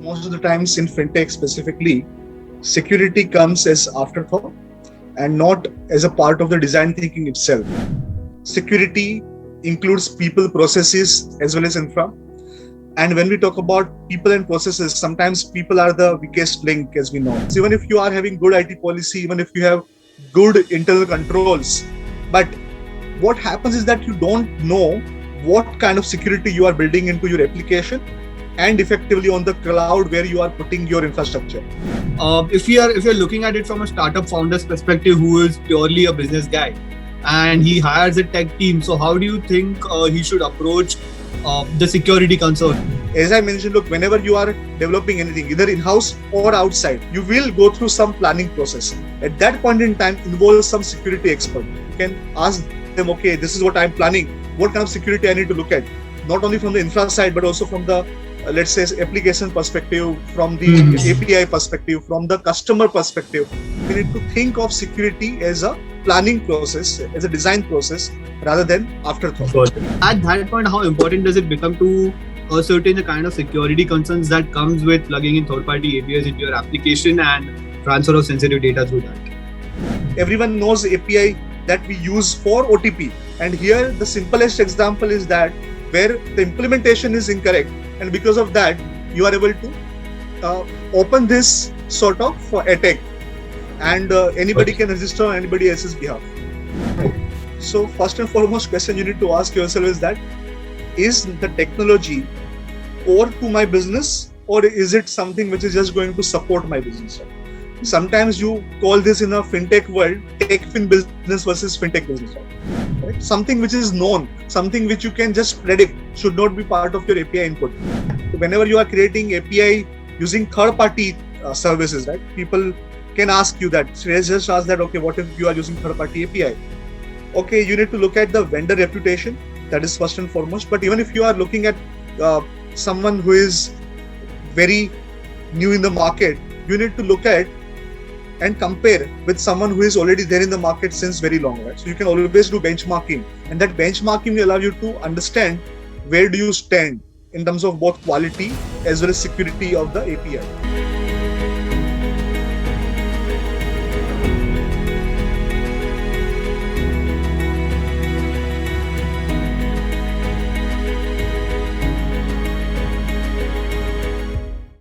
Most of the times in fintech specifically, security comes as afterthought and not as a part of the design thinking itself. Security includes people, processes, as well as infra. And when we talk about people and processes, sometimes people are the weakest link, as we know. So even if you are having good IT policy, even if you have good internal controls, but what happens is that you don't know what kind of security you are building into your application and effectively on the cloud where you are putting your infrastructure. If you're looking at it from a startup founder's perspective, who is purely a business guy, and he hires a tech team, so how do you think he should approach the security concern? As I mentioned, look, whenever you are developing anything, either in-house or outside, you will go through some planning process. At that point in time, involve some security expert. You can ask them, okay, this is what I'm planning. What kind of security I need to look at? Not only from the infra side, but also from the let's say application perspective, from the API perspective, from the customer perspective. We need to think of security as a planning process, as a design process, rather than afterthought. At that point, how important does it become to ascertain the kind of security concerns that comes with plugging in third-party APIs into your application and transfer of sensitive data through that? Everyone knows API that we use for OTP, and here the simplest example is that where the implementation is incorrect, and because of that you are able to open this sort of attack, and anybody can register on anybody else's behalf. Right. So first and foremost question you need to ask yourself is that, is the technology core to my business, or is it something which is just going to support my business? Sometimes you call this in a fintech world tech-fin business versus fintech business. Right? Something which is known, something which you can just predict should not be part of your API input. Whenever you are creating API using third-party services, right? People can ask you that. So let's just ask that, okay, what if you are using third-party API? Okay, you need to look at the vendor reputation. That is first and foremost. But even if you are looking at someone who is very new in the market, you need to look at and compare with someone who is already there in the market since very long, right? So you can always do benchmarking, and that benchmarking will allow you to understand where do you stand in terms of both quality as well as security of the API.